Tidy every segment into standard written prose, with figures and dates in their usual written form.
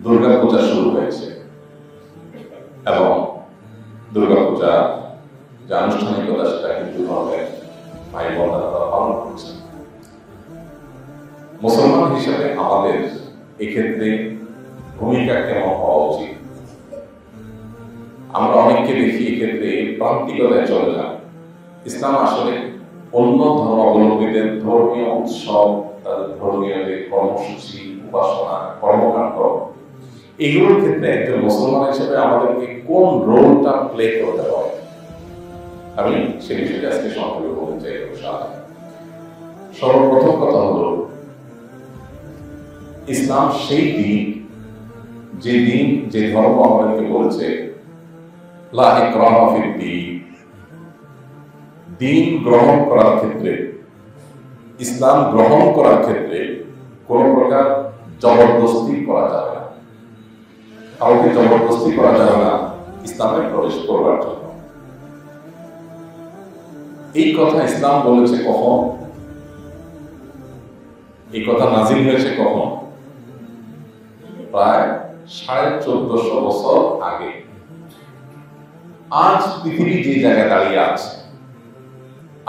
দুর্গাপূজা শুরু হয়েছে এবং দুর্গাপূজা যে আনুষ্ঠানিকতা সেটা হিন্দু ধর্মের ভাই বোনেরা পালন করছে। মুসলমান হিসেবে আমাদের এক্ষেত্রে ভূমিকা কেমন হওয়া উচিত? আমরা অনেককে দেখি এক্ষেত্রে প্রান্তিকতায় চলে যান। ইসলাম আসলে অন্য ধর্মাবলম্বীদের ধর্মীয় উৎসব, তাদের ধর্মীয় যে কর্মসূচি, উপাসনা, কর্মকাণ্ড, এগুলোর ক্ষেত্রে একজন মুসলমান হিসেবে আমাদেরকে কোন রোলটা প্লে করতে হবে, আমি সে বিষয়ে আজকে সংক্ষেপে বলতে চাই। সর্বপ্রথম কথা হলো, ইসলাম সেই দিন, যে দিন, যে ধর্ম আমাদেরকে বলছে লা ইকরাহা ফিদ-দীন, দিন গ্রহণ করার ক্ষেত্রে, ইসলাম গ্রহণ করার ক্ষেত্রে কোন প্রকার জবরদস্তি করা যাবে না। কাউকে জবরদস্তি করা যাবে না ইসলামে প্রবেশ করবার জন্য। এই কথা ইসলাম বলেছে কখন? এই কথা নাজিল হয়েছে কখন? প্রায় 1450 বছর আগে। আজ পৃথিবী যে জায়গায় দাঁড়িয়ে আছে,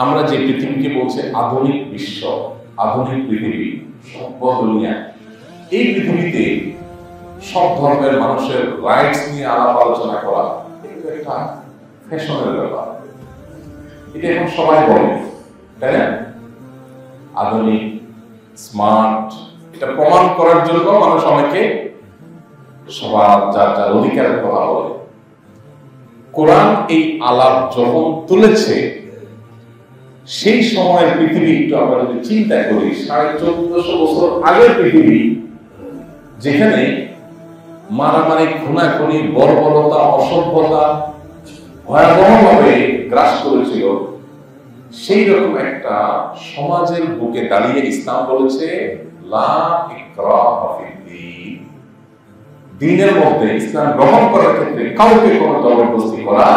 আমরা যে পৃথিবীকে বলছে আধুনিক বিশ্ব, আধুনিক পৃথিবী, সভ্য দুনিয়া, এই পৃথিবীতে সব ধর্মের মানুষের রাইটস নিয়ে আলাপ আলোচনা করা এটা একটা ফ্যাশনের ব্যাপার। এটা এখন সবাই বলে, তাই না? আধুনিক, স্মার্ট, এটা প্রমাণ করার জন্য মানুষ অনেকে সবার যার যার অধিকারের কথা বলে। কোরআন এই আলাপ যখন তুলেছে, সেই সময়ের পৃথিবী একটু আমরা যদি চিন্তা করি, 1450 বছর আগের পৃথিবী, যেখানে মারামারি, খুনাখুনি, বর্বরতা, অসভ্যতা ভয়াবহভাবে গ্রাস করেছিল, সেই রকম একটা সমাজের বুকে দাঁড়িয়ে ইসলাম বলেছে লা ইকরাহা ফিদ-দীন, দ্বীনের মধ্যে ইসলাম গ্রহণ করার ক্ষেত্রে কাউকে কোনো জবরদস্তি করা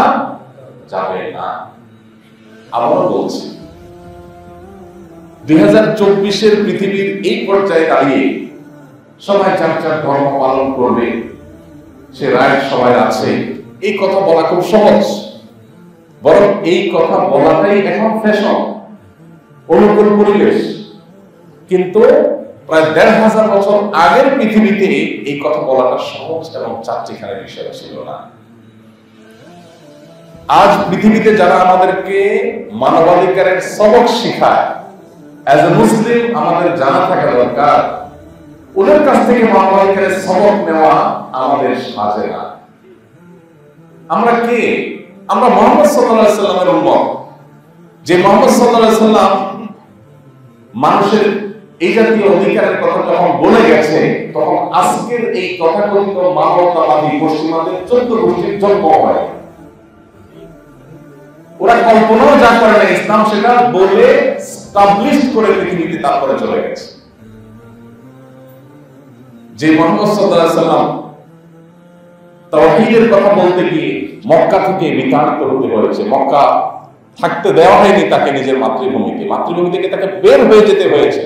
যাবে না। আবার বলছি, 2024-এর পৃথিবীর এই পর্যায়ে দাঁড়িয়ে সবাই যার যার ধর্ম পালন করবে, সে রাইট সবাই আছে, এই কথা বলা খুব সহজ। বরং এই কথা বলাটাই এখন ফ্যাশন, অনুকূল পরিবেশ। কিন্তু প্রায় 1500 বছর আগের পৃথিবীতে এই কথা বলাটা সহজ এবং চারটিখানের বিষয় ছিল না। আজ পৃথিবীতে যারা আমাদেরকে মানবাধিকারের সবক শেখায়, অ্যাজ এ মুসলিম আমাদের জানা থাকা দরকার, ওদের কাছ থেকে মানবাধিকারের সবক নেওয়া আমাদের সাজে না। আমরা কে? আমরা মুহাম্মদ সাল্লাল্লাহু আলাইহি সাল্লামের উম্মত। যে মুহাম্মদ সাল্লাল্লাহু আলাইহি সাল্লাম মানুষের এই জাতীয় অধিকারের কথা যখন বলে গেছে, তখন আজকের এই তথাকথিত মানবতাবাদী পশ্চিমাদের 14 গোষ্ঠীর জন্ম হয়। ওরা কল্পনাও যা করে না, ইসলাম সেটা বলে এস্টাবলিশ করে পৃথিবীতে তারপরে চলে গেছে। যে মুহাম্মদ সাল্লাল্লাহু আলাইহি সাল্লাম তাওহীদের কথা বলতে গিয়ে মক্কা থেকে বিতাড়িত হতে হয়েছে, মক্কা থাকতে দেওয়া হয়নি তাকে নিজের মাতৃভূমিতে, মাতৃভূমি থেকে তাকে বের হয়ে যেতে হয়েছে।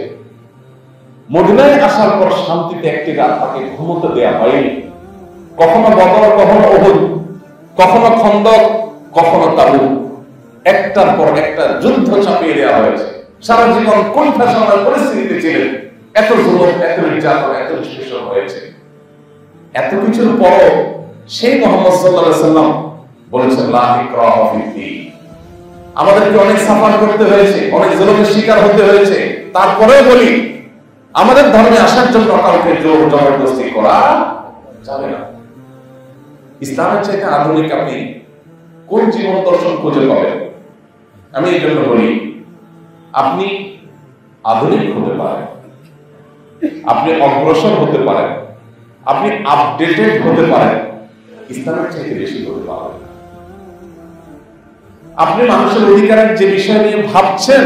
মদিনায় আসার পর শান্তিতে একটি রাত তাকে ঘুমোতে দেওয়া হয়নি। কখনো বদর, কখনো উহুদ, কখনো খন্দক, কখনো তাবুক, একটার পর একটা যুদ্ধ চাপিয়ে দেওয়া হয়েছে। সারা জীবন কোন ফ্যাশনের পরিস্থিতিতে ছিলেন, এত জুলুম, এত নির্যাতন, এত নিষ্পেষণ হয়েছে। এত কিছুর পরও সেই মুহাম্মদ সাল্লাল্লাহু আলাইহি সাল্লাম বলেছেন লা ইকরাহা ফিদ-দীন। আমাদেরকে অনেক সাফার করতে হয়েছে, অনেক জুলুমের শিকার হতে হয়েছে, তারপরেও বলি আমাদের ধর্মে আসার জন্য কাউকে জোর জবরদস্তি করা যাবে না। ইসলামের চাইতে আধুনিক আপনি কোন জীবন দর্শন খুঁজে পাবেন? আমি এই জন্য বলি, আপনি আধুনিক হতে পারেন, আপনি অগ্রসর হতে পারেন, আপনি আপডেটেড হতে পারেন, ইসলামের চাইতে বেশি হতে পারেন। আপনি মানুষের অধিকারের যে বিষয় নিয়ে ভাবছেন,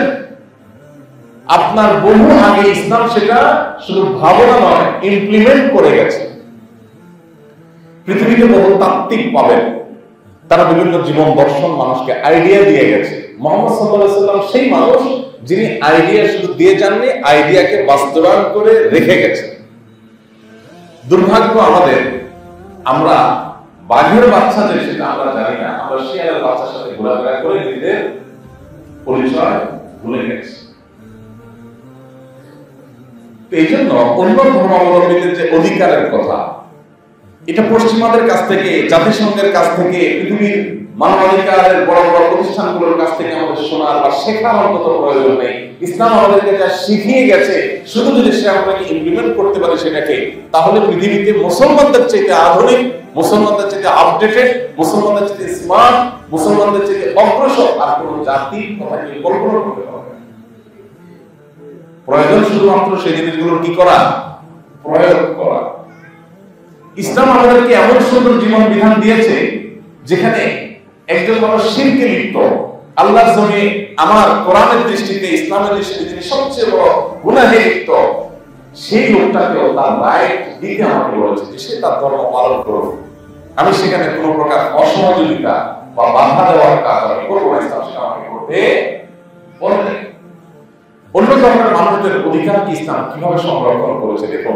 আপনার বহু আগে ইসলাম সেটা শুধু ভাবনা নয়, ইমপ্লিমেন্ট করে গেছে। পৃথিবীতে বহু তাত্ত্বিক পাবেন, তারা বিভিন্ন জীবন দর্শন মানুষকে আইডিয়া দিয়ে গেছে। মুহাম্মদ সাল্লাল্লাহু আলাইহি সাল্লাম সেই মানুষ যিনি আইডিয়া শুধু দিয়ে যাননি, আইডিয়াকে বাস্তবায়ন করে রেখে গেছেন। দুর্ভাগ্য আমাদের, আমরা বাঘের বাচ্চা যে সেটা আমরা জানি না, আমরা শিয়ালের বাচ্চার সাথে ঘোরাফেরা করে নিজেদের পরিচয় ভুলে গেছি। এই জন্য অন্য ধর্মাবলম্বীদের যে অধিকারের কথা, এটা পশ্চিমাদের কাছ থেকে, জাতিসংঘের কাছ থেকে, পৃথিবীর মানবাধিকারের বড় বড় প্রতিষ্ঠানগুলোর কাছ থেকে আমাদের শোনার বা শেখার অন্তত প্রয়োজন নেই। ইসলাম আমাদেরকে যা শিখিয়ে গেছে, শুধু যদি সে আমাদেরকে ইমপ্লিমেন্ট করতে পারে সেটাকে, তাহলে পৃথিবীতে মুসলমানদের চাইতে আধুনিক, মুসলমানদের চাইতে আপডেটেড, মুসলমানদের চাইতে স্মার্ট, মুসলমানদের চাইতে অগ্রসর আর কোন জাতির কথা কি কল্পনা করতে পারবে? প্রয়োজন শুধুমাত্র সেই জিনিসগুলোর কি করা, প্রয়োগ করা। ইসলাম আমাদেরকে এমন সুন্দর জীবন বিধান দিয়েছে যেখানে একজন মানুষ শিরকে লিপ্ত, আল্লাহর জমিনে আমার কোরআনের দৃষ্টিতে, ইসলামের দৃষ্টিতে যিনি সবচেয়ে বড় গুনাহে লিপ্ত, সেই লোকটাকেও তার রাইট দিতে আমাকে বলেছে যে সে তার ধর্ম পালন করুক। আমি সেখানে কোনো প্রকার অসহযোগিতা বা বাধা দেওয়ার কাজ আমি করবো না, ইসলাম সেটা আমাকে করতে বলে। অন্য ধর্মের মানুষদের অধিকার কি ইসলাম কিভাবে সংরক্ষণ করেছে দেখো।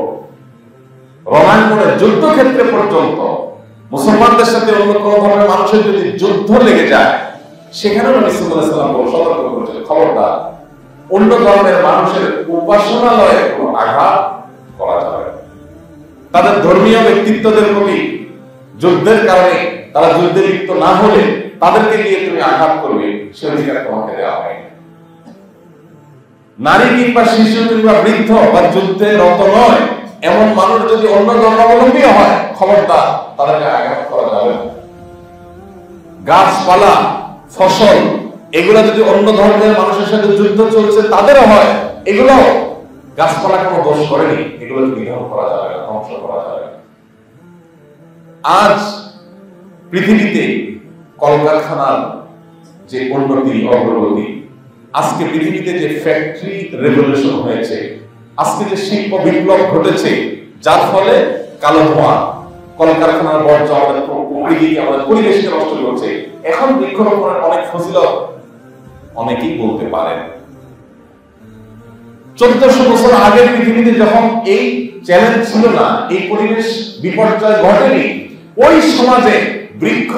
রণাঙ্গনের যুদ্ধক্ষেত্রে পর্যন্ত মুসলমানদের সাথে অন্য কোন ধর্মের মানুষের যদি যুদ্ধ লেগে যায়, সেখানেও নবী সাল্লাল্লাহু আলাইহি ওয়াসাল্লাম সতর্ক করেছেন, খবরদার অন্য ধর্মের মানুষের উপাসনালয়ে কোনো আঘাত করা যাবে না। তাদের ধর্মীয় ব্যক্তিত্বদের প্রতি যুদ্ধের কারণে তারা যুদ্ধে লিপ্ত না হলে তাদেরকে দিয়ে তুমি আঘাত করবে, সে অধিকার তোমাকে দেওয়া হয়। নারী কিংবা শিশু কিংবা বৃদ্ধ বা যুদ্ধে রত নয় এমন মানুষ যদি অন্য ধর্মাবলম্বী হয়, খবরদার তাদেরকে আঘাত করা যাবে না। গাছপালা, ফসল, এগুলো যদি অন্য ধর্মের মানুষের সাথে যুদ্ধ চলছে তাদেরও হয়, এগুলো গাছপালা কোনো দোষ করেনি, এগুলো নিধন করা যাবে না, ধ্বংস করা যাবে না। আজ পৃথিবীতে কলকারখানার যে উন্নতি, অগ্রগতি, আজকে পৃথিবীতে যে ফ্যাক্টরি রেভলিউশন হয়েছে, আজকে যে শিল্প বিপ্লব ঘটেছে, যার ফলে কালো ধোঁয়া, কলকারখানার বর্জ্য আমাদের প্রকৃতিকে, আমাদের পরিবেশকে নষ্ট করছে। এখন বৃক্ষরোপণের অনেক ফজিলত অনেকেই বলতে পারেন। 1400 বছর আগে পৃথিবীতে যখন এই চ্যালেঞ্জ ছিল না, এই পরিবেশ বিপর্যয় ঘটেনি, ওই সমাজে বৃক্ষ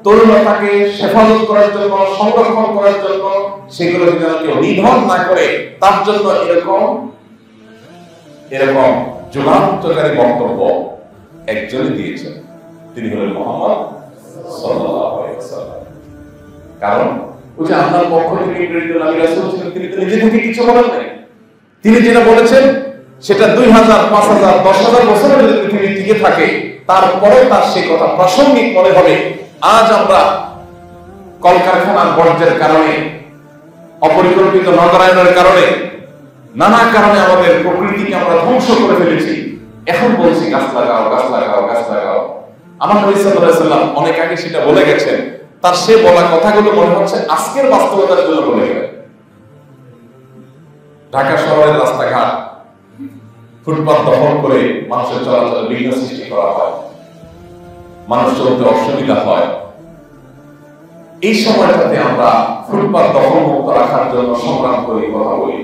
তরুণতাকে হেফাজত করার জন্য, সংরক্ষণ করার জন্য, সেগুলো যেন কেউ নিধন না করে, তার জন্য এরকম যুগান্তকারী বক্তব্য একজনই দিয়েছেন, তিনি হলেন মুহাম্মদ সাল্লাল্লাহু আলাইহি ওয়াসাল্লাম। কারণ ওই যে আল্লাহর পক্ষ থেকে প্রেরিত নবী রাসূল ছিলেন, তিনি তো নিজে থেকে কিছু বলেন নাই। তিনি যেটা বলেছেন সেটা 2000, 5000, 10,000 বছর যদি পৃথিবী টিকে থাকে, তারপরে তার সেই কথা প্রাসঙ্গিক মনে হবে। আজ আমরা কলকারখানার বর্জ্যের কারণে, অপরিকল্পিত নগরায়নের কারণে, নানা কারণে আমাদের প্রকৃতিকে আমরা ধ্বংস করে ফেলেছি। এখন বলছি গাছ লাগাও, গাছ লাগাও, গাছ লাগাও। আমার নবী সাল্লাল্লাহু আলাইহি ওয়াসাল্লাম অনেক আগে সেটা বলে গেছেন। তার সে বলা কথাগুলো মনে হচ্ছে আজকের বাস্তবতার জন্য বলে গেলেন। ঢাকা শহরের রাস্তাঘাট, ফুটপাত দখল করে মানুষের চলাচলে বিঘ্ন সৃষ্টি করা হয়, মানুষ চলতে অসুবিধা হয়। এই সময়টাতে আমরা ফুটপাত দখল মুক্ত রাখার জন্য সংগ্রাম করি, কথা বলি।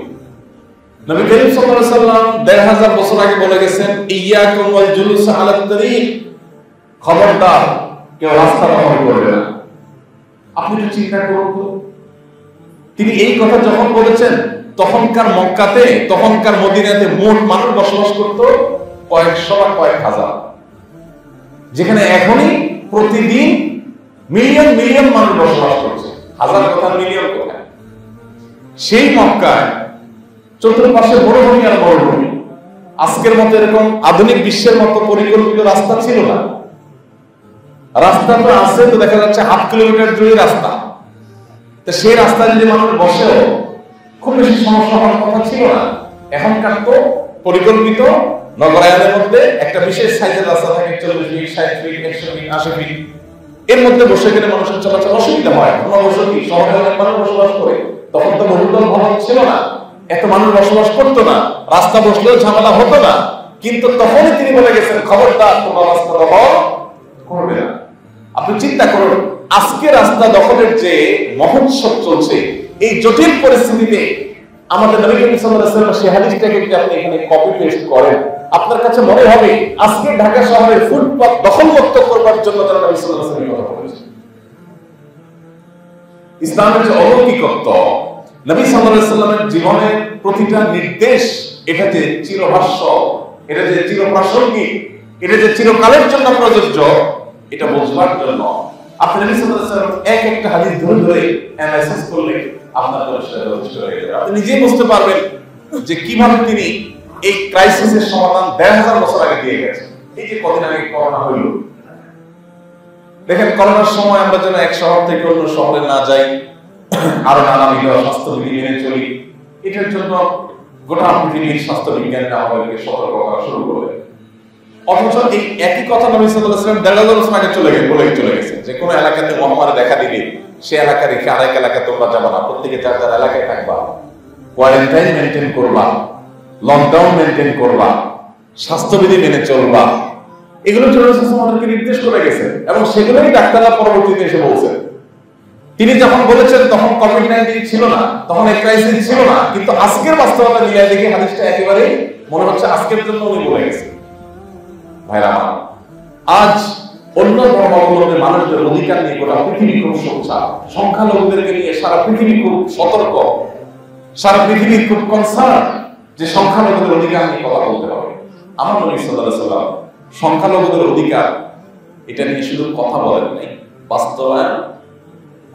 নবী করিম সাল্লাল্লাহু আলাইহি ওয়াসাল্লাম 1500 বছর আগে বলে গেছেন, ইয়াকুম ওয়াল জুলুস আলাত তারিক, খবরদার কেউ রাস্তা দখল করবে না। আপনি একটু চিন্তা করুন তো, তিনি এই কথা যখন বলেছেন, তখনকার মক্কাতে, তখনকার মদিনাতে মোট মানুষ বসবাস করত কয়েকশো বা কয়েক হাজার, যেখানে এখনই প্রতিদিন মিলিয়ন মিলিয়ন মানুষ বসবাস করছে। হাজার কথা, মিলিয়ন কোথায়? সেই মক্কায় চতুর্পাশে মরুভূমি আর মরুভূমি। আজকের মতো এরকম আধুনিক বিশ্বের মতো পরিকল্পিত রাস্তা ছিল না। রাস্তা তো আছে, তো দেখা যাচ্ছে 1/2 কিলোমিটার জুড়ে রাস্তা। তো সেই রাস্তায় যদি মানুষ বসেও খুব বেশি সমস্যা হওয়ার কথা ছিল না। এখনকার তো পরিকল্পিত নগরায়নের মধ্যে একটা বিশেষ সাইজের রাস্তা থাকে, 40 ফিট, 60 ফিট, 100 ফিট, 80 ফিট। এর মধ্যে বসে গেলে মানুষের চলাচল অসুবিধা হয়। কি শহরে অনেক মানুষ বসবাস করে, তখন তো বহুতল ভবন ছিল না, এত মানুষ বসবাস করতো না, রাস্তা বসলেও ঝামেলা হতো না। কিন্তু তখনই তিনি বলে গেছেন, খবরদার তোমরা রাস্তা দখল করবে না। আপনি চিন্তা করুন, আজকে রাস্তা দখলের যে মহোৎসব চলছে, এই জটিল পরিস্থিতিতে আমাদের নবী করিম সাল্লাল্লাহু আলাইহি ওয়াসাল্লাম সেই হাদিসটাকে যদি আপনি এখানে কপি পেস্ট করেন, আপনার কাছে মনে হবে আজকে ঢাকা শহরের ফুটপাত দখলমুক্ত করবার জন্য তারা নবী সাল্লাল্লাহু আলাইহি ওয়াসাল্লামের কথা বলেছে। ইসলামের যে অলৌকিকত্ব, নবী সাল্লাল্লাহু আলাইহি ওয়াসাল্লামের জীবনের প্রতিটা নির্দেশ এটা যে চিরভাষ্য, এটা যে চিরপ্রাসঙ্গিক, এটা যে চিরকালের জন্য প্রযোজ্য, এটা বোঝবার জন্য আপনি নবী সাল্লাল্লাহু আলাইহি ওয়াসাল্লাম এক একটা হাদিস ধরে ধরে অ্যানালাইসিস করলে আপনার জন্য সেটা যথেষ্ট হয়ে যাবে। আপনি নিজেই বুঝতে পারবেন যে কিভাবে তিনি এই ক্রাইসিসের সমাধান ১,৫০০ বছর আগে দিয়ে গেছেন। এই যে কদিন আগে করোনা হইল, দেখেন করোনার সময় আমরা যেন এক শহর থেকে অন্য শহরে না যাই, আরো নানাবিধ স্বাস্থ্যবিধি মেনে চলি, এটার জন্য গোটা পৃথিবীর স্বাস্থ্য বিজ্ঞানীরা আমাদেরকে সতর্ক করা শুরু করলেন। অথচ এই একই কথা নবী সাল্লাল্লাহু আলাইহি ওয়াসাল্লাম ১,৫০০ বছর আগে বলে চলে গেছে যে কোন এলাকাতে মহামারী দেখা দিলে সে এলাকা রেখে আরেক এলাকায় তোমরা যাবে না, প্রত্যেকে যার যার এলাকায় থাকবা, কোয়ারেন্টাইন মেনটেন করবা, লকডাউন মেনটেন করবা, স্বাস্থ্যবিধি মেনে চলবা, এগুলো আমাদেরকে নির্দেশ করে গেছে এবং সেগুলোই ডাক্তাররা পরবর্তীতে এসে বলছেন। তিনি যখন বলেছেন তখন কোভিড-19 ছিল না, তখন এই ক্রাইসিস ছিল না, কিন্তু আজকের বাস্তবতা মিলিয়ে দেখে হাদিসটা একেবারে মনে হচ্ছে আজকের জন্য উনি বলে গেছেন। ভাইরা আমার, আজ অন্য ধর্মাবলম্বী মানুষদের অধিকার নিয়ে গোটা পৃথিবী খুব সোচ্চার, সংখ্যালঘুদেরকে নিয়ে সারা পৃথিবী খুব সতর্ক, সারা পৃথিবী খুব কনসার্ন যে সংখ্যালঘুদের অধিকার নিয়ে কথা বলতে হবে। আমার নবী সাল্লাল্লাহু আলাইহি ওয়াসাল্লাম সংখ্যালঘুদের অধিকার এটা নিয়ে শুধু কথা বলেন নাই, বাস্তবায়ন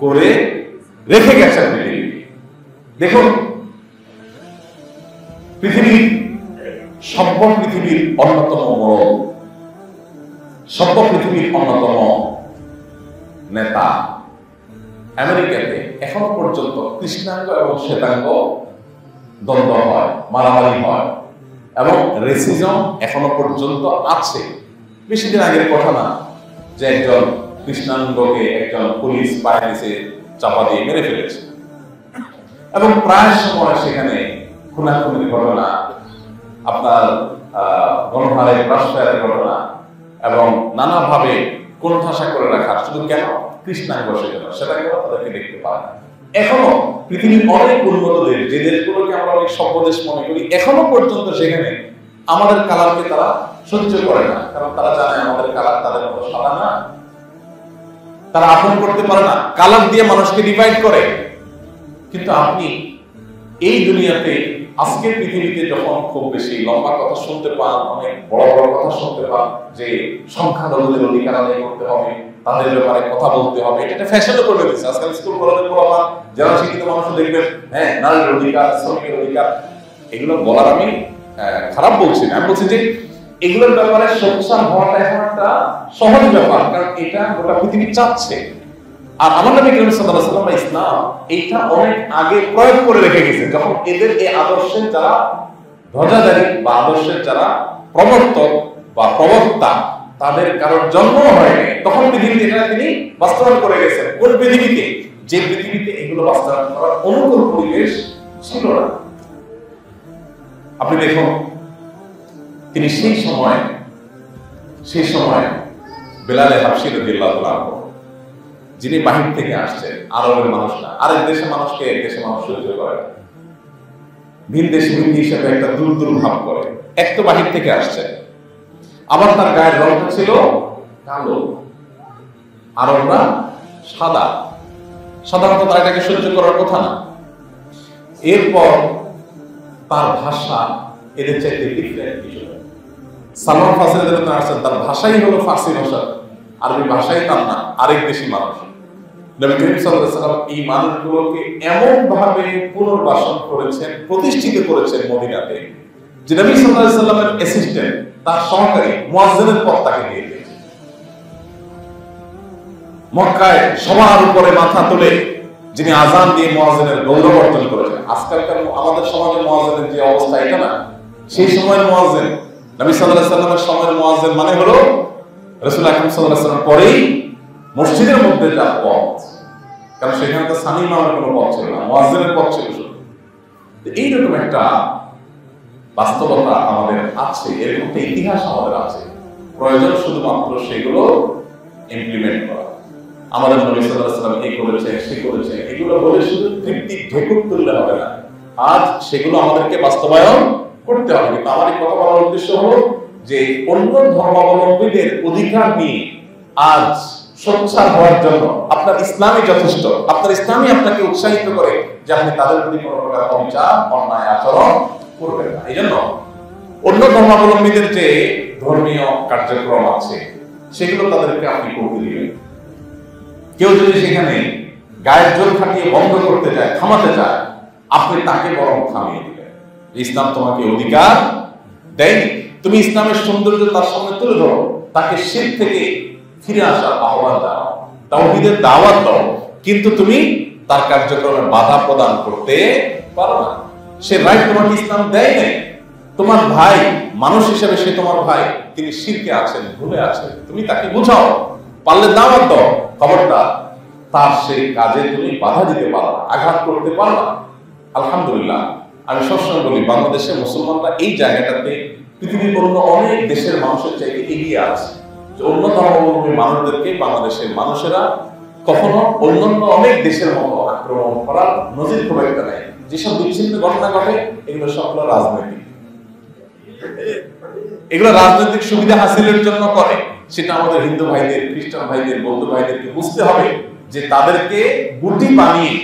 করে রেখে গেছেন পৃথিবী। দেখুন, পৃথিবীর সভ্য পৃথিবীর অন্যতম বড়, সভ্য পৃথিবীর অন্যতম নেতা আমেরিকাতে এখনো পর্যন্ত কৃষ্ণাঙ্গ এবং শ্বেতাঙ্গ দ্বন্দ্ব হয়, মারামারি হয় এবং রেসিজম এখনো পর্যন্ত আছে। বেশি দিন আগের কথা না যে একজন কৃষ্ণাঙ্গকে একজন পুলিশ পায়ের নিচে চাপা দিয়ে মেরে ফেলেছে এবং প্রায় সময় সেখানে খুনাখুনির ঘটনা, আপনার গণহারে প্রাশ্রয়ের ঘটনা এবং নানাভাবে কোণঠাসা করে রাখা, শুধু কেন কৃষ্ণাঙ্গ সেটা কেন তাদেরকে দেখতে পায় না। এখনো পৃথিবীর অনেক উন্নত দেশ, যে দেশগুলোকে আমরা অনেক সভ্য দেশ মনে করি, এখনো পর্যন্ত সেখানে আমাদের কালারকে তারা সহ্য করে না, কারণ তারা জানে আমাদের কালার তাদের মতো সাদা না, তারা আপন করতে পারে না, কালার দিয়ে মানুষকে ডিভাইড করে। কিন্তু আপনি এই দুনিয়াতে আজকের পৃথিবীতে যখন খুব বেশি লম্বা কথা শুনতে পান, অনেক বড় বড় কথা শুনতে পান যে সংখ্যালঘুদের অধিকার আদায় করতে হবে, তাদের ব্যাপারে কথা বলতে হবে, এটা ফ্যাশনে করে দিয়েছে। আজকাল স্কুল কলেজে পড়াবা যারা শিক্ষিত মানুষ দেখবেন, হ্যাঁ নারীর অধিকার, শ্রমিকের অধিকার, এগুলো বলার আমি খারাপ বলছি না, আমি বলছি যে এগুলোর ব্যাপারে সোচ্চার হওয়াটা এখন একটা সহজ ব্যাপার, কারণ এটা গোটা পৃথিবী চাচ্ছে। আর আমার নবী করিম সাল্লাল্লাহু আলাইহি ওয়াসাল্লাম ইসলাম এইটা অনেক আগে প্রয়োগ করে রেখে গেছে। যখন এদের এই আদর্শের যারা ধ্বজাধারী বা আদর্শের যারা প্রবর্তক বা প্রবক্তা তাদের কারোর জন্ম হয়নি, তখন পৃথিবীতে এটা তিনি বাস্তবায়ন করে গেছেন। কোন পৃথিবীতে? যে পৃথিবীতে এগুলো বাস্তবায়ন করার অনুকূল পরিবেশ ছিল না। আপনি দেখুন, তিনি সেই সময় বেলাল হাবশী রাদিয়াল্লাহু আনহু, যিনি বাহির থেকে আসছেন, আরবের মানুষ না, আরেক দেশের মানুষকে এক দেশের মানুষ সহ্য করে না, ভিন দেশি হিসেবে একটা দূর ভাব করে, এক তো বাহির থেকে আসছে, আবার তার গায়ের রংটা ছিল কালো, আরবরা সাদা, সাধারণত তারা এটাকে সহ্য করার কথা না। এরপর তার ভাষা এদের চাইতে ডিফারেন্ট কিছু। সালমান ফার্সি যেটা আসছেন, তার ভাষাই হলো ফার্সি ভাষা, আরবি ভাষাই তার না, আরেক দেশি মানুষ। নবী করিম সাল্লাল্লাহু আলাইহি ওয়াসাল্লাম এই মানুষগুলোকে এমন ভাবে পুনর্বাসন করেছেন, প্রতিষ্ঠিত করেছেন মদিনাতে, যে নবী সাল্লাল্লাহু আলাইহি ওয়াসাল্লামের অ্যাসিস্ট্যান্ট, তার সহকারী মুয়াজ্জিনের পদ তাকে দিয়ে দিয়েছে। মক্কায় সবার উপরে মাথা তুলে যিনি আযান দিয়ে মুয়াজ্জিনের গৌরব অর্জন করেছেন। আজকালকার আমাদের সমাজের মুয়াজ্জিনের যে অবস্থা, এটা না, সেই সময়ের মুয়াজ্জিন, নবী সাল্লাল্লাহু আলাইহি ওয়াসাল্লামের সময়ের মুয়াজ্জিন মানে হলো রাসূল আকরাম সাল্লাল্লাহু আলাইহি ওয়াসাল্লাম পরেই মসজিদের মধ্যে যার পথ, কারণ সেখানে তো সানি নামের কোনো পথ ছিল না, মুয়াজ্জিনের পথ ছিল শুধু। এইরকম একটা বাস্তবতা আমাদের আছে, এরকম একটা ইতিহাস আমাদের আছে, প্রয়োজন শুধুমাত্র সেগুলো ইমপ্লিমেন্ট করা। আমাদের নবী সাল্লাল্লাহু আলাইহি ওয়াসাল্লাম এই করেছে, সে করেছে, এগুলো বলে শুধু তৃপ্তি ঢেকুর তুললে হবে না, আজ সেগুলো আমাদেরকে বাস্তবায়ন করতে হবে। কিন্তু আমার এই কথা বলার উদ্দেশ্য হলো যে অন্য ধর্মাবলম্বীদের অধিকার নিয়ে আজ সোচ্চার হওয়ার জন্য আপনার ইসলামই যথেষ্ট। আপনার ইসলামই আপনাকে উৎসাহিত করে যে আপনি তাদের প্রতি কোনো প্রকার অবিচার, অন্যায় আচরণ করবেন না। এই জন্য অন্য ধর্মাবলম্বীদের যে ধর্মীয় কার্যক্রম আছে সেগুলো তাদেরকে আপনি করতে দিবেন। কেউ যদি সেখানে গায়ের জোর খাটিয়ে বন্ধ করতে চায়, থামাতে চায়, আপনি তাকে বরং থামিয়ে দিবেন। ইসলাম তোমাকে অধিকার দেয়নি, তুমি ইসলামের সৌন্দর্য তার সামনে তুলে ধরো, তাকে শিরক থেকে ফিরে আসার আহ্বান দাও, তাওহীদের দাওয়াত দাও, কিন্তু তুমি তার কার্যক্রমে বাধা প্রদান করতে পারো না। সে রাইট তোমাকে ইসলাম দেয় নাই। তোমার ভাই মানুষ হিসেবে সে তোমার ভাই, তিনি শিরকে আছেন, ভুলে আছেন, তুমি তাকে বুঝাও, পারলে দাওয়াত দাও, খবরদার তার সেই কাজে তুমি বাধা দিতে পারো না, আঘাত করতে পারো না। আলহামদুলিল্লাহ, আমি সবসময় বলি বাংলাদেশের মুসলমানরা এই জায়গাটাতে পৃথিবীর অন্য অনেক দেশের মানুষের চাইতে এগিয়ে আছে। যে অন্য ধর্মাবলম্বী মানুষদেরকে বাংলাদেশের মানুষেরা কখনো অন্যান্য অনেক দেশের মতো আক্রমণ করার নজির খুব একটা নেই। যেসব বিচ্ছিন্ন ঘটনা ঘটে এগুলো সবগুলো রাজনৈতিক, এগুলো রাজনৈতিক সুবিধা হাসিলের জন্য করে। সেটা আমাদের হিন্দু ভাইদের, খ্রিস্টান ভাইদের, বৌদ্ধ ভাইদেরকে বুঝতে হবে যে তাদেরকে গুটি বানিয়ে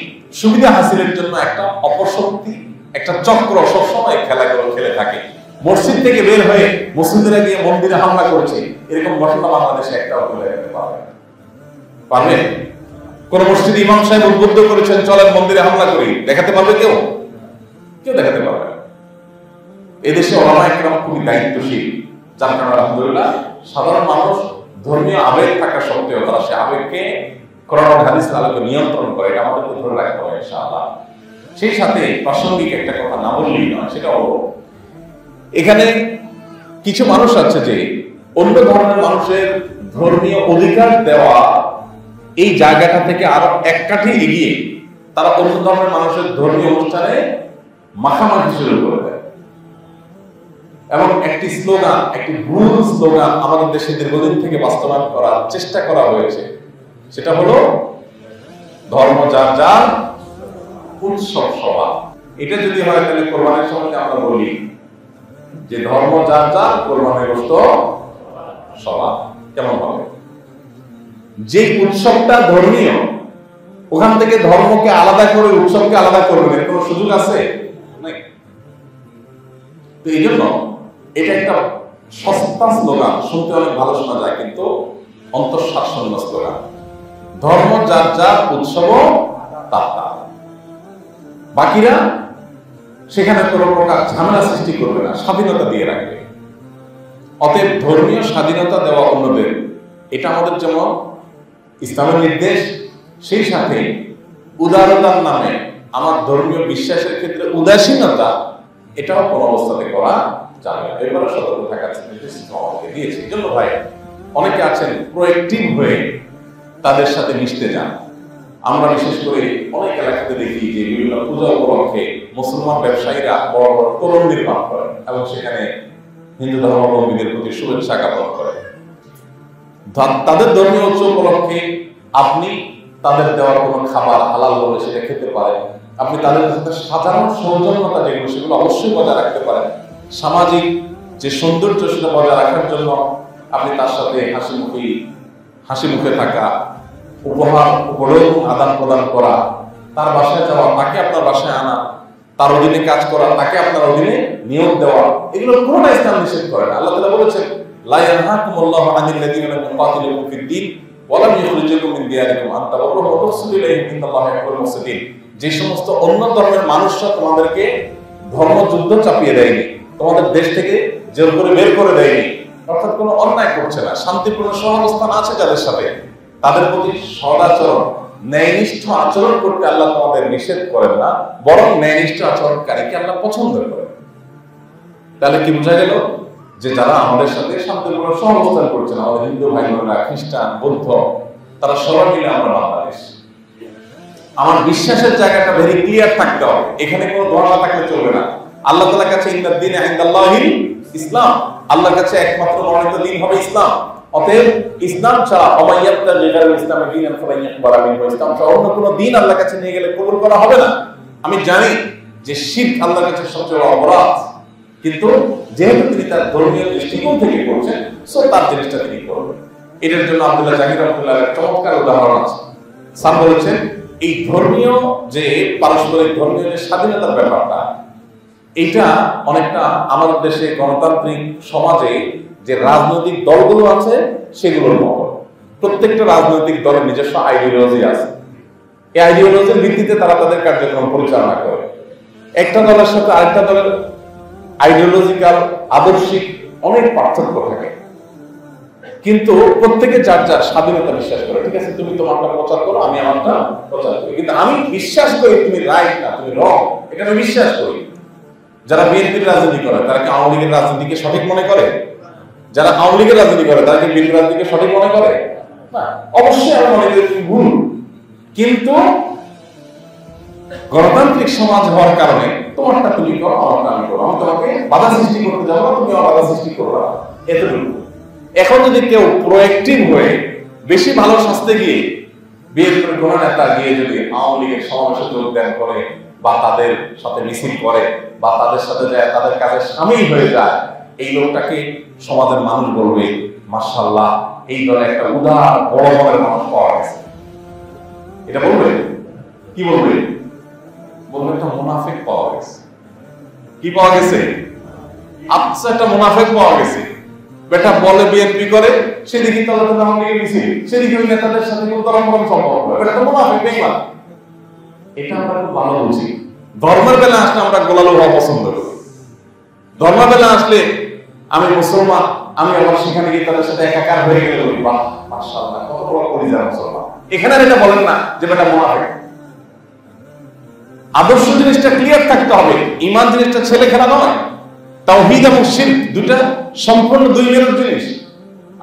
সুবিধা হাসিলের জন্য একটা অপশক্তি, একটা চক্র সবসময় খেলাগুলো খেলে থাকে। মসজিদ থেকে বের হয়ে মুসলিমরা গিয়ে মন্দিরে হামলা করেছে, এরকম ঘটনা বাংলাদেশে একটাও তুলে রাখতে পারবে? কোন মসজিদ ইমাম সাহেব উদ্বুদ্ধ করেছেন চলেন মন্দিরে হামলা করি, দেখাতে পারবে কেউ? কেউ দেখাতে পারবে না। এদেশে ওলামা একরাম খুবই দায়িত্বশীল, যার কারণে আলহামদুলিল্লাহ সাধারণ মানুষ ধর্মীয় আবেগ থাকা সত্ত্বেও তারা সে আবেগকে কোরআন ও হাদিসের আলোকে নিয়ন্ত্রণ করে। এটা আমাদেরকে ধরে রাখতে হবে ইনশাআল্লাহ। সেই সাথে প্রাসঙ্গিক একটা কথা না বললেই নয়, সেটা হলো এখানে কিছু মানুষ আছে যে অন্য ধর্মের মানুষের ধর্মীয় অধিকার দেওয়া এই জায়গাটা থেকে আরো এক কাঠি এগিয়ে তারা অন্য ধর্মের মানুষের ধর্মীয় অনুষ্ঠানে মাখামাখি শুরু করে দেয়। এবং একটি স্লোগান, একটি ভুল স্লোগান আমাদের দেশে দীর্ঘদিন থেকে বাস্তবায়ন করার চেষ্টা করা হয়েছে, সেটা হলো ধর্ম যার যার, উৎসব সবার। এটা যদি হয় তাহলে কোরবানির সময় আমরা বলি যে ধর্ম যার যার, কোরবানির গোশত সবার। কেমন হবে? যে উৎসবটা ধর্মীয় ওখান থেকে ধর্মকে আলাদা করে উৎসবকে আলাদা করবেন এর কোনো সুযোগ আছে? তো এই জন্য এটা একটা সস্তা স্লোগান, শুনতে অনেক ভালো শোনা যায় কিন্তু অন্তঃসারশূন্য স্লোগান। ধর্ম যার যার, উৎসব তার তার। বাকিরা সেখানে কোনো প্রকার ঝামেলা সৃষ্টি করবে না, স্বাধীনতা দিয়ে রাখবে। অতএব ধর্মীয় স্বাধীনতা দেওয়া অন্যদের, এটা আমাদের যেমন ইসলামের নির্দেশ, সেই সাথে উদারতার নামে আমার ধর্মীয় বিশ্বাসের ক্ষেত্রে উদাসীনতা, এটাও কোনো অবস্থাতে করা যাবে না। এবারে সতর্ক থাকার নির্দেশ আমাকে দিয়েছে। এই জন্য ভাই অনেকে আছেন প্রোঅ্যাক্টিভ হয়ে তাদের সাথে মিশতে যান। আমরা বিশেষ করে অনেক এলাকাতে দেখি যে বিভিন্ন পূজা উপলক্ষে মুসলমান ব্যবসায়ীরা বড় বড় তোরণ নির্মাণ করেন এবং সেখানে হিন্দু ধর্মাবলম্বীদের প্রতি শুভেচ্ছা জ্ঞাপন করেন। তাদের ধর্মীয় উৎসব উপলক্ষে আপনি তাদের দেওয়ার কোনো খাবার হালাল হলে সেটা খেতে পারেন। আপনি তাদের সাথে সাধারণ সৌজন্যতা যেগুলো সেগুলো অবশ্যই বজায় রাখতে পারেন। সামাজিক যে সৌন্দর্য সেটা বজায় রাখার জন্য আপনি তার সাথে হাসি মুখে থাকা, উপহার উপঢৌকন আদান প্রদান করা, তার বাসায় যাওয়া, তাকে আপনার বাসায় আনা, তার অধীনে কাজ করা, তাকে আপনার অধীনে নিয়োগ দেওয়া, এগুলো কোনটা ইসলাম নিষেধ করে না। আল্লাহ তাআলা বলেছেন লা ইয়ানহাকুমুল্লাহু আনিল লাযীনা লাম ইউকাতিলুকুম ফিদ-দীন ওয়া লাম ইখরিজুকুম মিন দিয়ারিকুম আন তাবাররুহুম ওয়া তুহসিনু ইলাইহিম ইন্নাল্লাহা ইউহিব্বুল মুহসিনিন। যে সমস্ত অন্য ধর্মের মানুষরা তোমাদেরকে ধর্মযুদ্ধ চাপিয়ে দেয়নি, তোমাদের দেশ থেকে জোর করে বের করে দেয়নি, অর্থাৎ কোনো অন্যায় করছে না, শান্তিপূর্ণ সহাবস্থান আছে যাদের সাথে, তাদের প্রতি সদাচরণ, ন্যায়নিষ্ঠ আচরণ করতে আল্লাহ তোমাদের নিষেধ করেন না, বরং ন্যায়নিষ্ঠ আচরণকারীকে আল্লাহ পছন্দ করেন। তাহলে কি বোঝা গেল যে যারা আমাদের সাথে শান্তিপূর্ণ সহাবস্থান করছেন, আমাদের হিন্দু ভাই বোনেরা, খ্রিস্টান, বৌদ্ধ, তারা সবাই মিলে আমরা বাংলাদেশ। আমার বিশ্বাসের জায়গাটা ভেরি ক্লিয়ার থাকতে হবে, এখানে কোনো ধোঁয়াশা থাকলে চলবে না। আল্লাহ তাআলার কাছে ইন্নাদ দীন ইনদাল্লাহিল ইসলাম, আল্লাহর কাছে একমাত্র মনোনীত দিন হবে ইসলাম। অতএব ইসলাম ছাড়া অমাইয়াত্তা লিগাল ইসলামে দীনান ফালান ইয়াকবাল মিনহু, ইসলাম ছাড়া অন্য কোনো দিন আল্লাহর কাছে নিয়ে গেলে কবুল করা হবে না। আমি জানি যে শিরক আল্লাহর কাছে সবচেয়ে বড় অপরাধ, কিন্তু যেহেতু তিনি তার ধর্মীয় দৃষ্টিকোণ থেকে করছেন, সো তার জিনিসটা তিনি করবেন। এটার জন্য আব্দুল্লাহ জাহির রহমাতুল্লাহ চমৎকার উদাহরণ আছে। স্যার বলেছেন এই ধর্মীয় যে পারস্পরিক ধর্মীয় যে স্বাধীনতার ব্যাপারটা, এটা অনেকটা আমাদের দেশে গণতান্ত্রিক সমাজে যে রাজনৈতিক দলগুলো আছে সেগুলোর মতো। প্রত্যেকটা রাজনৈতিক দলের নিজস্ব আইডিওলজি আছে। এই আইডিওলজির ভিত্তিতে তারা তাদের কার্যক্রম পরিচালনা করে। একটা দলের সাথে আরেকটা দলের আইডিওলজিক্যাল আদর্শিক অনেক পার্থক্য থাকে, কিন্তু প্রত্যেকে যার যার স্বাধীনতা বিশ্বাস করে। ঠিক আছে, তুমি তোমারটা প্রচার করো, আমি আমারটা প্রচার করি, কিন্তু আমি বিশ্বাস করি তুমি রাইট না, তুমি রং, এটা আমি বিশ্বাস করি। যারা বিএনপির রাজনীতি করে তারা কি আওয়ামী লীগের রাজনীতিকে সঠিক মনে করে? যারা আওয়ামী লীগের রাজনীতি করে তারা কি বিএনপির রাজনীতিকে সঠিক মনে করে? না, অবশ্যই আমি মনে করি তুমি ভুল। কিন্তু গণতান্ত্রিক সমাজ হওয়ার কারণে তোমারটা তুমি করো, আমারটা আমি করো। আমি তোমাকে বাধা সৃষ্টি করতে যাবো না, তুমি আমার বাধা সৃষ্টি করো না, এতটুকু। এখন যদি কেউ প্রোঅ্যাক্টিভ হয়ে বেশি ভালো শাস্তে গিয়ে বিএনপির কোন নেতা গিয়ে যদি আওয়ামী লীগের সমাবেশে যোগদান করে বা তাদের সাথে মিছিল করে বা তাদের সাথে যায় তাদের কাজে শামিল হয়ে যায়, এই লোকটাকে সমাজের মানুষ বলবে মাশাআল্লাহ, এই দলে একটা উদার বড় মনের মানুষ পাওয়া গেছে। এটা বলবে কি বলবে? বলবে একটা মুনাফিক পাওয়া গেছে। কি পাওয়া গেছে? আচ্ছা, একটা মুনাফিক পাওয়া গেছে। বেটা বলে বিএনপি করে, সেদিকে তাহলে তো আওয়ামী লীগের মিছিল, সেদিকে ওই নেতাদের সাথে কোনো তরঙ্গন সম্পর্ক, এটা তো মুনাফিক বেঈমান। এটা আমরা খুব ভালো বুঝি। ধর্মের বেলা আসলে আমরা গোলালো হওয়া পছন্দ করি। ধর্মের বেলা আসলে আমি মুসলমান, আমি আবার সেখানে গিয়ে তাদের সাথে একাকার হয়ে গেলে বলি বাহ মাশাআল্লাহ, কত বড় পরিবার মুসলমান। এখানে আর এটা বলেন না যে বেটা মুনাফিক। আদর্শ জিনিসটা ক্লিয়ার থাকতে হবে। ঈমান জিনিসটা ছেলে খেলা নয়। তাওহীদ এবং শিরক দুটো সম্পূর্ণ দুই মেরুর জিনিস।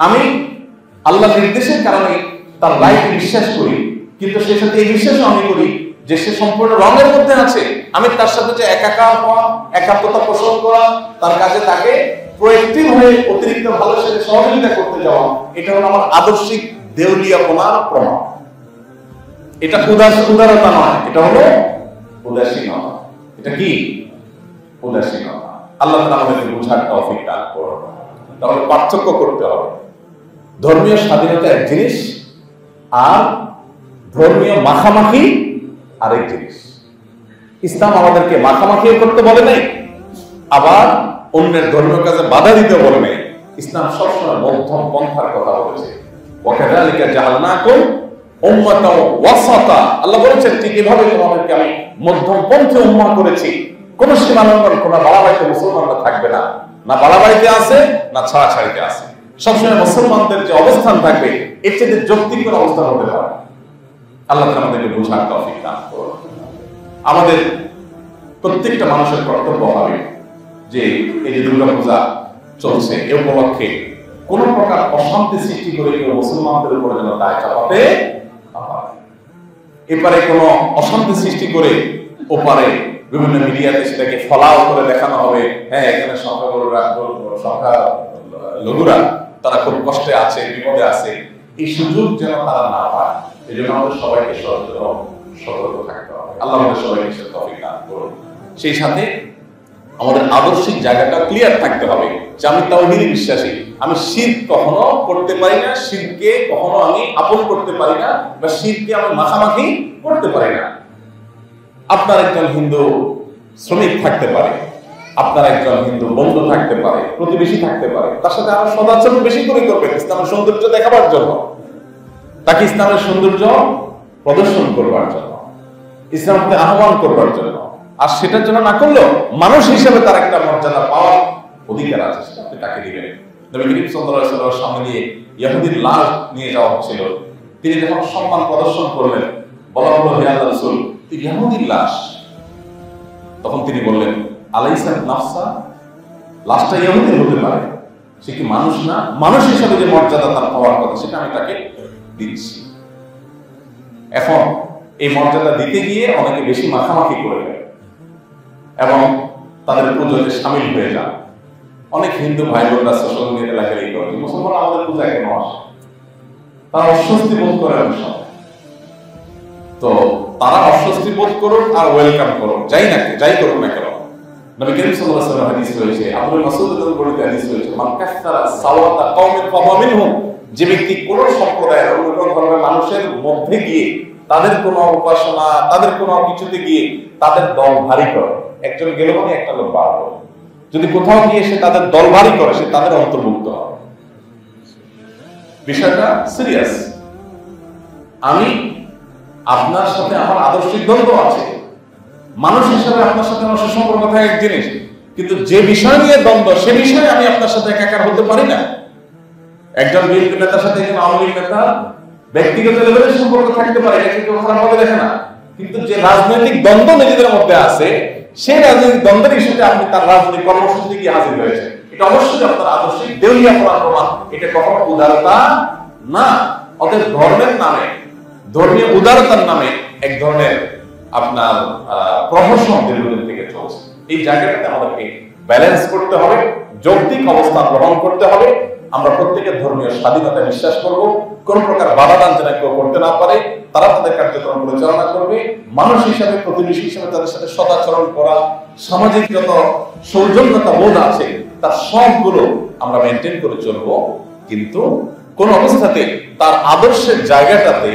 আমি আল্লাহর নির্দেশের কারণে তার লাইফে বিশ্বাস করি, কিন্তু সে সাথে এই বিশ্বাসও আমি করি যে সে সম্পূর্ণ রঙের মধ্যে আছে। আমি তার সাথে যে একাকার হওয়া, একাত্মতা পোষণ করা, তার কাজে তাকে প্রোঅ্যাক্টিভ হয়ে অতিরিক্ত ভালো সাথে সহযোগিতা করতে যাওয়া, এটা হলো আমার আদর্শিক দেউলিয়াপনার প্রমাণ। এটা উদারতা নয়, এটা হলো উদাসীনতা। এটা কি? উদাসীনতা। আল্লাহ তাআলা আমাদেরকে বুঝার তৌফিক দান করুন। তাহলে পার্থক্য করতে হবে। ধর্মীয় স্বাধীনতা এক জিনিস, আর ধর্মীয় মাখামাখি আরেক জিনিস। ইসলাম আমাদেরকে মাখামাখি করতে বলে নাই, আবার অন্যের ধর্মীয় কাজে বাধা দিতে বলে নাই। ইসলাম সবসময় মধ্যম পন্থার কথা বলেছে। ওয়াকাযালিকা জাআলনাকুম উম্মাতাও ওয়াসাতা। আল্লাহ বলেছেন ঠিক এভাবে তোমাদেরকে আমি মধ্যম পন্থী উম্মাহ করেছি। কোন সীমালঙ্ঘন, কোন বাড়াবাড়িতে মুসলমানরা থাকবে না, না বাড়াবাড়িতে আছে না ছাড়াছাড়িতে আছে। সবসময় মুসলমানদের যে অবস্থান থাকবে এর চেয়ে যৌক্তিক কোনো অবস্থান হতে পারে। আল্লাহ তাআলা আমাদেরকে বোঝার তৌফিক দান করুন। আমাদের প্রত্যেকটা মানুষের কর্তব্য হবে যে এই যে দুর্গা পূজা চলছে, এ উপলক্ষে কোন প্রকার অশান্তি সৃষ্টি করে কেউ মুসলমানদের উপরে যেন দায় চাপাতে না পারে। এপারে কোন অশান্তি সৃষ্টি করে ওপারে বিভিন্ন মিডিয়াতে সেটাকে ফলাও করে দেখানো হবে, হ্যাঁ এখানে সংখ্যা লঘুরা তারা খুব কষ্টে আছে, বিপদে আছে, এই সুযোগ যেন তারা না পায়। এই জন্য আমাদের সবাইকে সতর্ক থাকতে হবে। আল্লাহ আমাদের সবাইকে সে তৌফিক দান করুন। সেই সাথে আমাদের আদর্শিক জায়গাটা ক্লিয়ার থাকতে হবে যে আমি তাওহীদে বিশ্বাসী, আমি শিরক কখনো করতে পারি না, শিরকে কখনো আমি আপন করতে পারি না, বা শিরকে আমি মাখামাখি করতে পারি না। আপনার একজন হিন্দু শ্রমিক থাকতে পারে, আপনার একজন হিন্দু বন্ধু থাকতে পারে, প্রতিবেশী থাকতে পারে, তার সাথে আরো সদাচরণ বেশি করে করবেন ইসলামের সৌন্দর্য দেখাবার জন্য, তাকে ইসলামের সৌন্দর্য প্রদর্শন করবার জন্য, ইসলামকে আহ্বান করবার জন্য। আর সেটার জন্য না করলেও মানুষ হিসেবে তার একটা মর্যাদা পাওয়ার অধিকার আছে, সেটা আপনি তাকে দিবেন। নবী করিম সাল্লাল্লাহু আলাইহি ওয়াসাল্লামের সামনে দিয়ে ইহুদির লাশ নিয়ে যাওয়া হচ্ছিল। তিনি যখন সম্মান প্রদর্শন করলেন, বলা হলো হে আল্লাহর রাসূল, ইহুদির লাশ। তখন তিনি বললেন আলাইসা নাফসা, লাশটা ইহুদির হতে পারে, সে কি মানুষ না? মানুষ হিসেবে যে মর্যাদা তার পাওয়ার কথা সেটা আমি তাকে দিচ্ছি। এখন এই মর্যাদা দিতে গিয়ে অনেকে বেশি মাখামাখি করে দেয় এবং তাদের পুজোতে সামিল হয়ে যান। অনেক হিন্দু ভাই বোনরা সোশ্যাল মিডিয়াতে লেখালেখি করে মুসলমান আমাদের পূজায় কেন আসে, তারা অস্বস্তি বোধ করে অনেক সময়। তো তারা অস্বস্তি বোধ করুক আর ওয়েলকাম করুক, যাই করুক না কেন, নবী করিম সাল্লাল্লাহু আলাইহি ওয়াসাল্লাম হাদিস রয়েছে, আবু মাসউদ রাদিয়াল্লাহু আনহু হাদিস রয়েছে, মান কাসসারা সাওয়াতা কওমিন ফাহুয়া মিনহুম, যে ব্যক্তি কোন সম্প্রদায়ের অন্য ধর্মের মানুষের মধ্যে গিয়ে তাদের কোনো উপাসনা, তাদের কোনো কিছুতে গিয়ে তাদের দল ভারী করে, একজন গেল মানে একটা লোক বাড়লো, যদি কোথাও গিয়ে সে তাদের দল ভারী করে, সে তাদের অন্তর্ভুক্ত হবে। বিষয়টা সিরিয়াস। আমি আপনার সাথে আমার আদর্শিক দ্বন্দ্ব আছে, মানুষ হিসেবে আপনার সাথে আমার সুসম্পর্ক থাকে এক জিনিস, কিন্তু যে বিষয় নিয়ে দ্বন্দ্ব সে বিষয়ে আমি আপনার সাথে একাকার হতে পারি না। একজন বিএনপি নেতার সাথে একজন আওয়ামী লীগ নেতা ব্যক্তিগত লেভেলের সম্পর্ক থাকতে পারে, এটা কেউ খারাপ ভাবে দেখে না, কিন্তু যে রাজনৈতিক দ্বন্দ্ব নিজেদের মধ্যে আছে সেই রাজনৈতিক দ্বন্দ্বের ইস্যুতে আপনি তার রাজনৈতিক কর্মসূচিতে গিয়ে হাজির হয়েছে, এটা অবশ্যই আপনার আদর্শিক দেউলিয়া করার প্রমাণ, এটা কখনো উদারতা না। অতএব ধর্মের নামে, ধর্মীয় উদারতার নামে এক ধরনের আপনার প্রহসন দীর্ঘদিন থেকে চলছে। এই জায়গাটাতে আমাদেরকে ব্যালেন্স করতে হবে, যৌক্তিক অবস্থান গ্রহণ করতে হবে। আমরা প্রত্যেকের ধর্মীয় স্বাধীনতা বিশ্বাস করব, কোন প্রকার বাধা দান যেন কেউ করতে না পারে, তারা তাদের কার্যক্রম পরিচালনা করবে। মানুষ হিসাবে, প্রতিবেশী হিসাবে তাদের সাথে সদাচরণ করা, সামাজিক যত সৌজন্যতা বোধ আছে তার সবগুলো আমরা মেনটেন করে চলবো, কিন্তু কোন অবস্থাতে তার আদর্শের জায়গাটাতে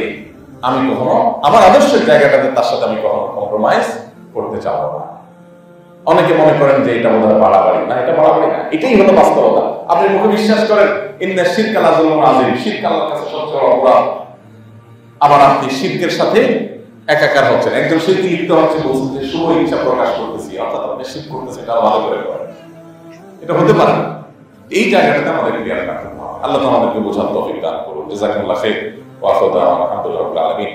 আমি কখনো, আমার আদর্শের জায়গাটাতে তার সাথে আমি কখনো কম্প্রোমাইজ করতে চাবো না। অনেকে মনে করেন যে এটা বোধহয় বাড়াবাড়ি, না এটা বাড়াবাড়ি না, এটাই হলো বাস্তবতা। আপনি মুখে বিশ্বাস করেন ইন্না শিরকা লাযুলমুন আযীম, শিরক আল্লাহর কাছে সবচেয়ে বড় অপরাধ। আবার আপনি শিরকের সাথে একাকার হচ্ছেন, একজন শিরকে লিপ্ত হচ্ছে, বলছেন যে শুভ ইচ্ছা প্রকাশ করতেছি, অর্থাৎ আপনি শিরক করতেছেন, এটা ভালো করে করেন, এটা হতে পারে না। এই জায়গাটাতে আমাদের ক্লিয়ার রাখতে হবে। আল্লাহ আমাদেরকে বোঝার তৌফিক দান করুন। জাযাকুমুল্লাহু খাইর ওয়া আখিরু দাওয়ানা আলহামদুলিল্লাহি রাব্বিল আলামিন।